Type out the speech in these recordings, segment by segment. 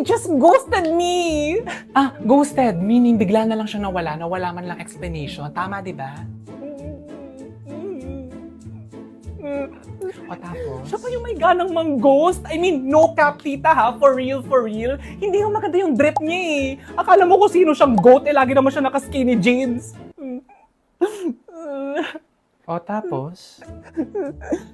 just ghosted me! Ghosted. Meaning, bigla na lang siya nawala man lang explanation. Tama, di ba? O tapos? Siya pa yung may ganang mang-ghost. I mean, no cap, tita ha? For real, for real. Hindi yung maganda yung drip niya eh. Akala mo kung sino siyang goat, lagi naman siya naka-skinny jeans. O tapos?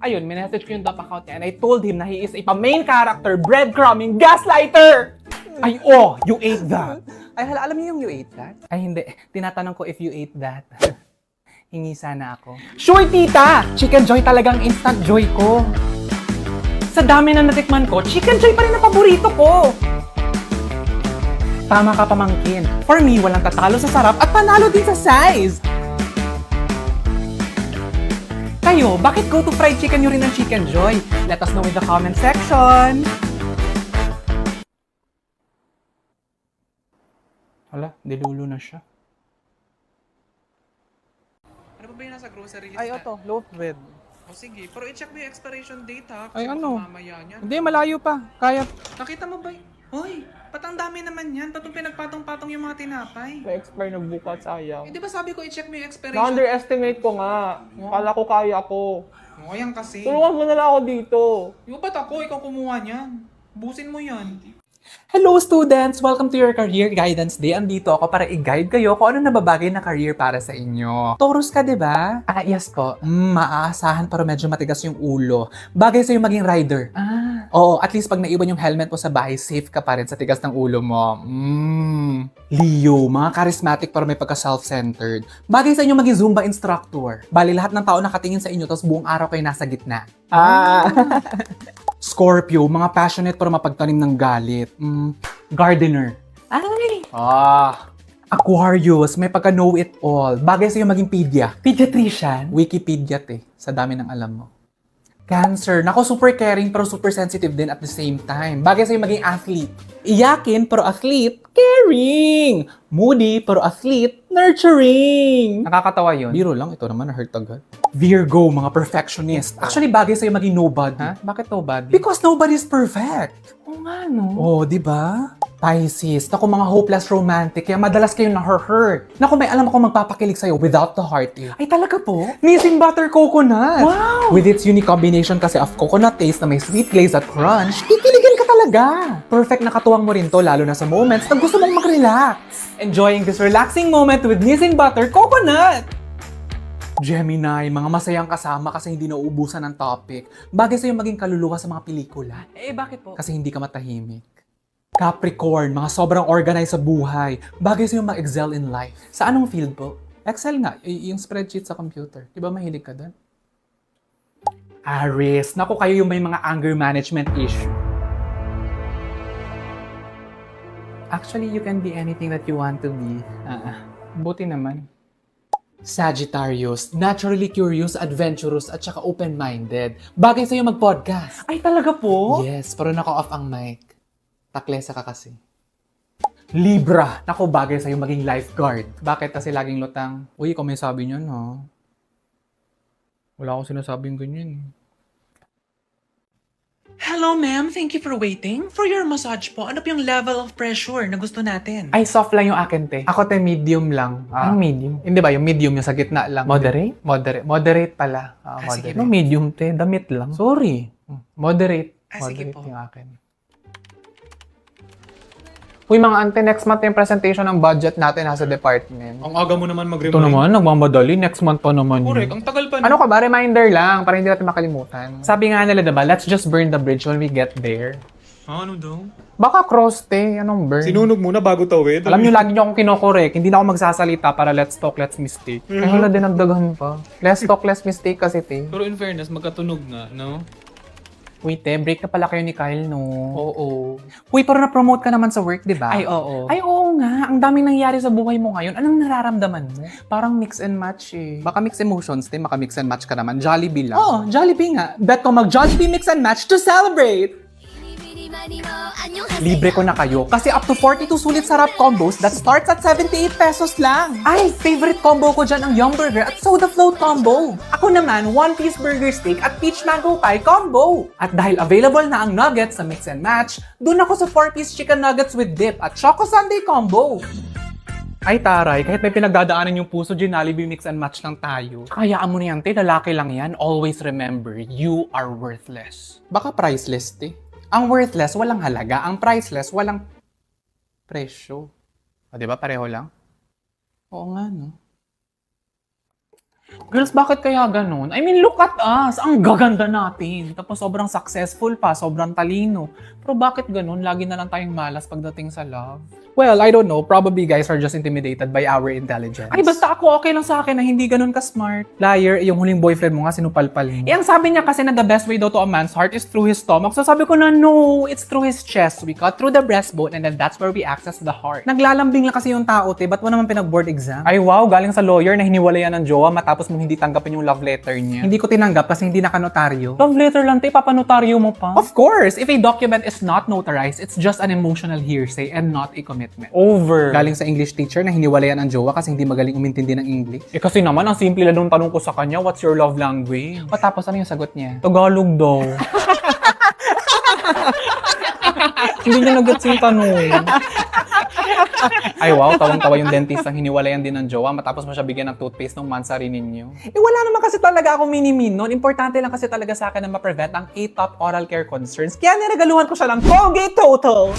Ayun, minessage ko yung Dap account niya and I told him na he is a main character, breadcrumbing, gaslighter! Ay, you ate that. Ay, hala, alam niyo yung you ate that? Ay, hindi. Tinatanong ko if you ate that. Hingi sana ako. Sure, tita! Chicken Joy talagang instant joy ko. Sa dami na natikman ko, Chicken Joy pa rin ang paborito ko! Tama ka, pamangkin. For me, walang tatalo sa sarap at panalo din sa size! Kayo, bakit go to fried chicken nyo rin ng Chicken Joy? Let us know in the comment section! Hala, dilulo na siya. Ano ba ba yung nasa grocery list? Ay, ito, loaf bread. O sige, pero i-check mo yung expiration date ha. Ay, Kasi ano? baka mamaya niyan. Hindi, malayo pa. Kaya. Nakita mo ba? Hoy, ba't ang dami naman yan? Ba't yung pinagpatong-patong yung mga tinapay? Na-expire na bukas, sayang. Eh, di ba sabi ko i-check mo yung expiration? Na-underestimate ko nga. Kala ko kaya ko. O, yan kasi. Tulungan mo na lang ako dito. Yung ba't ako? Ikaw kumuha niyan. Busin mo yan. Hello students! Welcome to your Career Guidance Day. Andito ako para i-guide kayo kung ano nababagay na career para sa inyo. Taurus ka, di ba? Yes po. Maaasahan pero medyo matigas yung ulo. Bagay sa'yo maging rider. Oo, at least pag naiwan yung helmet mo sa bahay, safe ka pa rin sa tigas ng ulo mo. Leo, mga charismatic pero may pagka-self-centered. Bagay sa inyo maging Zumba instructor. Bali, lahat ng tao nakatingin sa inyo tapos buong araw kayo nasa gitna. Scorpio, mga passionate pero mapagtanim ng galit. Gardener. Aquarius, may pagka know-it-all. Bagay sa'yo maging pedia. Pediatrician? Wikipedia sa dami ng alam mo. Cancer, nako super caring pero super sensitive din at the same time. Bagay sa'yo maging athlete. Iyakin pero athlete, caring. Moody pero athlete, nurturing. Nakakatawa yun. Biro lang, ito naman na-hurt agad. Virgo, mga perfectionist. Actually, bagay sa'yo maging nobody. Bakit nobody? Because nobody is perfect. Oo nga, no? Di ba? Pisces, naku mga hopeless romantic, kaya madalas kayo na-hurt. Naku, may alam ako magpapakilig sa'yo without the heart eh. Ay, talaga po? Nissin butter coconut! Wow! With its unique combination kasi of coconut taste na may sweet glaze at crunch, kikiligan ka talaga! Perfect na katuwang mo rin to, lalo na sa moments na gusto mong mag-relax. Enjoying this relaxing moment with Nissin Butter Coconut! Gemini, mga masayang kasama kasi hindi nauubusan ng topic. Bagay sa'yo maging kaluluwa sa mga pelikula. Bakit po? Kasi hindi ka matahimik. Capricorn, mga sobrang organized sa buhay. Bagay sa'yo mag-excel in life. Sa anong field po? Excel nga, yung spreadsheet sa computer. Di ba mahilig ka doon? Aries, naku kayo yung may mga anger management issue. Actually, you can be anything that you want to be. Buti naman. Sagittarius, naturally curious, adventurous, at saka open-minded. Bagay sa'yo mag-podcast. Ay, talaga po? Yes, pero naka-off ang mic. Taklesa ka kasi. Libra, naku bagay sa'yo maging lifeguard. Bakit kasi laging lutang? Uy, ikaw may sabi niyan, ha? Wala akong sinasabing ganyan. Hello ma'am, thank you for waiting. For your massage po, ano po yung level of pressure na gusto natin? Ay, soft lang yung akin, te. Ako, te, medium lang. Anong medium? Hindi ba, yung medium yung sa gitna lang. Moderate? Moderate pala. sige Moderate. po. Anong medium, te? Damit lang. Sorry. Moderate. Sige Moderate po. yung akin. Uy, mga ante, next month yung presentation ng budget natin nasa department. Ang aga mo naman Ito naman, nagmamadali. Next month pa naman Correct, yun. ang tagal pa. Ano ka ba? Reminder lang para hindi natin makalimutan. Sabi nga nila, diba, let's just burn the bridge when we get there. Ano daw? Baka cross, te. Anong burn? Sinunog muna bago tawid. Alam nyo, lagi nyo akong kinokorek. Hindi na ako magsasalita para let's talk, let's mistake. Ay, wala din nagdagan pa. Let's talk, let's mistake kasi, te. Pero in fairness, magkatunog nga, no? Uy, te, break na pala kayo ni Kyle, no? Oo. Uy, pero na-promote ka naman sa work, di ba? Ay, oo. Ay, oo nga. Ang daming nangyari sa buhay mo ngayon. Anong nararamdaman mo? Parang mix and match eh. Baka mix emotions, te. Baka mix and match ka naman. Jollibee lang. Oo, Jollibee nga. Bet ko mag-Jollibee mix and match to celebrate! 미니미니 많이 뭐 안녕 libre ko na kayo. Kasi up to 42 sulit sarap combos that starts at 78 pesos lang. Ay, favorite combo ko dyan ang Yum Burger at Soda Float combo. Ako naman, 1-piece burger steak at peach mango pie combo. At dahil available na ang nuggets sa mix and match, dun ako sa 4-piece chicken nuggets with dip at Choco Sundae combo. Ay taray, kahit may pinagdadaanan yung puso, Jollibee mix and match lang tayo. Kayaan mo na yan, te. Lalaki lang yan. Always remember, you are worthless. Baka priceless, te. Ang worthless, walang halaga. Ang priceless, walang presyo. O, diba? Pareho lang? Oo nga, no? Girls, bakit kaya ganun? I mean, look at us! Ang gaganda natin. Tapos sobrang successful pa, sobrang talino. Pero bakit ganun? Lagi na lang tayong malas pagdating sa love. Well, I don't know. Probably guys are just intimidated by our intelligence. Ay, basta ako okay lang sa akin na hindi ganun ka-smart. Liar, yung huling boyfriend mo nga, sinupalpal mo. Ang sabi niya kasi na the best way daw to a man's heart is through his stomach. So sabi ko na, no, it's through his chest. We cut through the breastbone and then that's where we access the heart. Naglalambing lang kasi yung tao, te. Ba't mo naman pinag-board exam? Ay, wow, galing sa lawyer na hiniwalayan ng jowa matapos mong hindi tanggapin yung love letter niya. Hindi ko tinanggap kasi hindi nakanotaryo. Love letter lang, te. Papanotaryo mo pa. Of course! If a document is not notarized, it's just an emotional hearsay and not a commitment. Over. Galing sa English teacher na hiniwalayan ang jowa kasi hindi magaling umintindi ng English. Eh kasi naman, ang simple lang nung tanong ko sa kanya, what's your love language? O tapos ano yung sagot niya? Tagalog daw. Hindi niya nag-gets yung tanong. Ay wow, tawang-tawa yung dentist ang hiniwalayan din ng jowa matapos mo siya bigyan ng toothpaste ng mansari ninyo. Eh wala naman kasi talaga ako mini-min nun. Importante lang kasi talaga sa akin na ma-prevent ang 8 top oral care concerns. Kaya niregaluhan ko siya ng Colgate Total!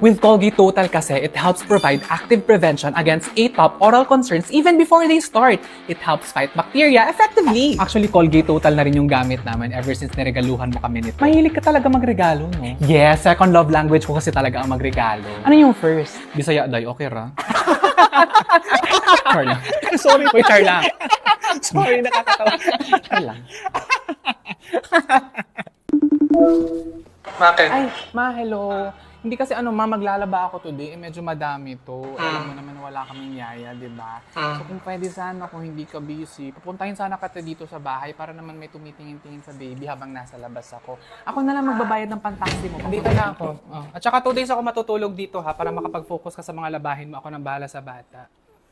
With Colgate Total kasi, it helps provide active prevention against atop oral concerns even before they start. It helps fight bacteria effectively. Actually, Colgate Total na rin yung gamit namin ever since niregaluhan mo kami nito. Mahilig ka talaga magregalo, no? Yes, second love language ko kasi talaga ang magregalo. Ano yung first? Bisaya day, okay ra? Char lang. Sorry po, char lang. Sorry, nakakatawa. Char lang. Bakit? Ay, ma, hello. Hindi kasi maglalaba ako today, medyo madami to. Alam mo naman wala kaming yaya, di ba? So kung pwede sana, kung hindi ka busy, pupuntahin sana kita dito sa bahay para naman may tumitingin-tingin sa baby habang nasa labas ako. Ako na lang magbabayad ng pantaxi mo. Dito na ako. At saka 2 days ako matutulog dito ha, para makapag-focus ka sa mga labahin mo. Ako nang bahala sa bata.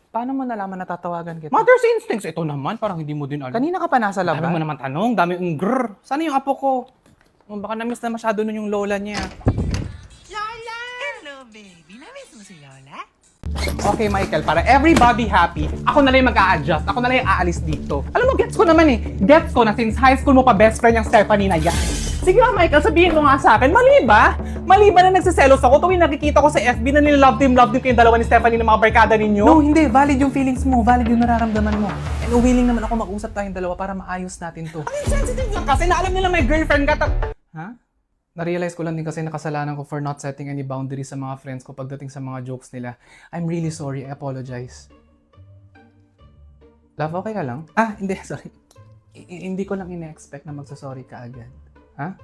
Paano mo nalaman natatawagan kita? Mother's instincts! Ito naman, parang hindi mo din alam. Kanina ka pa nasa labas? Dami mo naman tanong, dami yung grrr. Sana yung apo ko? Baka na-miss na masyado nun yung lola niya. Baby, na-miss mo si Lola? Okay, Michael, para everybody happy, ako na lang yung mag-a-adjust. Ako na lang yung aalis dito. Alam mo, gets ko naman eh. Gets ko na since high school mo pa best friend yung Stephanie na yan. Sige nga, Michael, sabihin mo nga sa akin, mali ba? Mali ba na nagsiselos ako tuwing nakikita ko sa FB na nila-love team kayong dalawa ni Stephanie ng mga barkada ninyo? No, hindi. Valid yung feelings mo. Valid yung nararamdaman mo. And willing naman ako mag-usap tayong dalawa para maayos natin to. Ang insensitive lang kasi na alam nila may girlfriend ka. Ha? Na-realize ko lang din kasi nakasalanan ko for not setting any boundaries sa mga friends ko pagdating sa mga jokes nila. I'm really sorry. I apologize. Love, okay ka lang? Hindi. Sorry. Hindi ko lang ina-expect na magsasorry ka agad. Ha?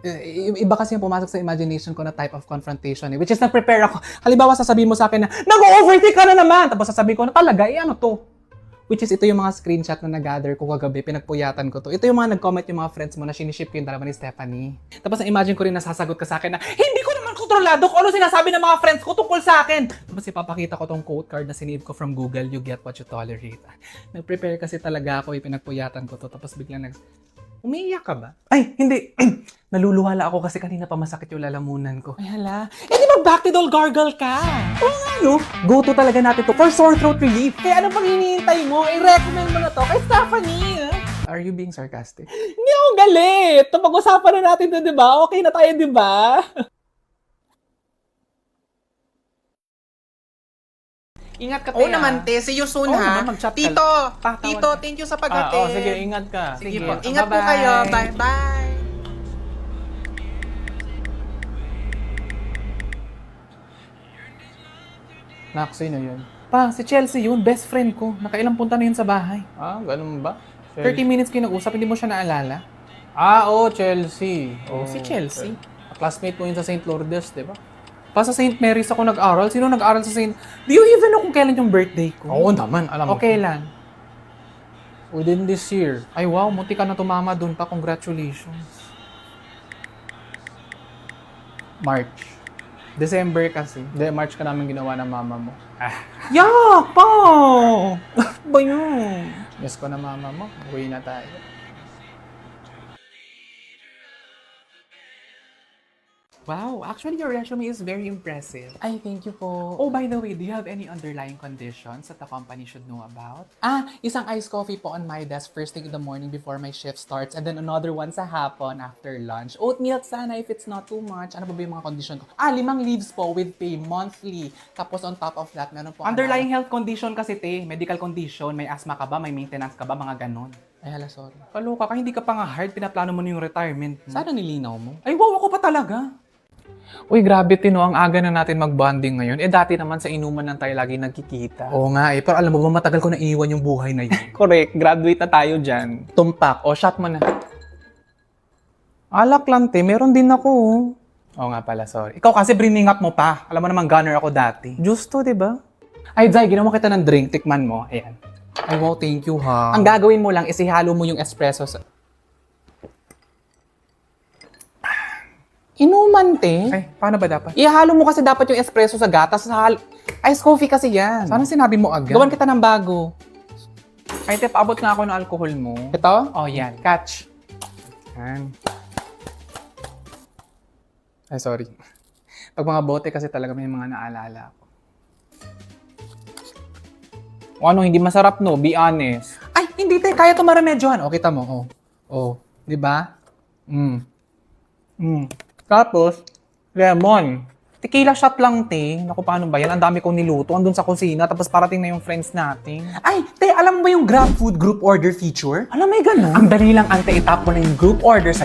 Iba kasi yung pumasok sa imagination ko na type of confrontation eh. Which is na-prepare ako. Halimbawa, sasabihin mo sa akin na, nag-overtake ka na naman! Tapos sasabihin ko na talaga, ano to? Which is ito yung mga screenshot na nag-gather ko kagabi, pinagpuyatan ko to. Ito yung mga nag-comment yung mga friends mo na siniship ko yung dalawa ni Stephanie. Tapos na-imagine ko rin na sasagot ka sa akin na, hindi ko naman kontrolado kung ano sinasabi ng mga friends ko tungkol sa akin. Tapos ipapakita ko tong quote card na sinave ko from Google, you get what you tolerate. Nag-prepare kasi talaga ako, pinagpuyatan ko to. Tapos biglang umiiyak ka ba? Ay, hindi. Naluluhala ako kasi kanina pa masakit yung lalamunan ko. Ay, hala. Di mag-Bactidol gargle ka? Oo nga, no? Go-to talaga natin to for sore throat relief. Kaya ano pang hinihintay mo? I-recommend mo na to kay Stephanie. Are you being sarcastic? Hindi ako galit. Pag-usapan na natin to, di ba? Okay na tayo, di ba? Ingat ka, Tia. Oo naman, te. See you soon, ha? Naman, mag-chat ka Tito, lang. Tito, thank you sa pag-attend. Sige, ingat ka. Sige po. Ingat po kayo. Bye-bye. Nak, sino yun? Pa, si Chelsea yun. Best friend ko. Nakailang punta na yun sa bahay. Ganun ba? 30 minutes kinag-usap, hindi mo siya naalala? Chelsea. Si Chelsea. Classmate mo yun sa St. Lourdes, di ba? Pa sa St. Mary's ako nag-aral. Sino nag-aral sa St. Do you even know kung kailan yung birthday ko? Oo naman, alam mo. Okay lang. Within this year. Ay wow, munti ka na tumama dun pa. Congratulations. March. December kasi. Hindi, March ka namin ginawa ng mama mo. Yak pa! Ba yun? Yes ko na mama mo. Uwi na tayo. Wow, actually your resume is very impressive. Ay, thank you po. Oh, by the way, do you have any underlying conditions that the company should know about? Isang iced coffee po on my desk first thing in the morning before my shift starts and then another one sa hapon after lunch. Oat milk sana if it's not too much. Ano ba yung mga condition ko? 5 leaves po with pay monthly. Tapos on top of that, meron po Underlying health condition kasi te, medical condition, may asthma ka ba, may maintenance ka ba, mga ganon. Ay, hala, sorry. Kaloka ka, hindi ka pa nga hard, pinaplano mo na yung retirement mo. Sana nilinaw mo? Ay, wow, ako pa talaga. Uy, grabe, Tino, ang aga na natin mag-bonding ngayon. Dati naman sa inuman lang tayo lagi nagkikita. Oo nga pero alam mo ba, matagal ko na iiwan yung buhay na yun. Correct, graduate na tayo dyan. Tumpak, shot mo na. Alak lang te, meron din ako. Oo nga pala, sorry. Ikaw kasi bringing up mo pa. Alam mo naman, gunner ako dati. Justo, di ba? Ay, Zay, ginawa kita ng drink, tikman mo. Ayan. Ay, wow, thank you, ha. Ang gagawin mo lang is ihalo mo yung espresso sa... Inuman, te. Ay, paano ba dapat? Ihalo mo kasi dapat yung espresso sa gatas. Ice coffee kasi yan. Sana sinabi mo agad. Gawan kita ng bago. Ay, te, paabot nga ako ng alcohol mo. Ito? Oh, yan. Catch. Yan. Ay, sorry. Pag mga bote kasi talaga may mga naalala ako. O ano, hindi masarap no? Be honest. Ay, hindi, te. Kaya ito maremedyohan. O, kita mo. Oh. Di ba? Tapos, lemon. Tequila shot lang, te. Naku, paano ba yan? Ang dami kong niluto. Andun sa kusina, tapos parating na yung friends natin. Ay, te, alam mo ba yung GrabFood group order feature? Alam, may ganun. Ang dali lang, ante, itap mo na yung group order sa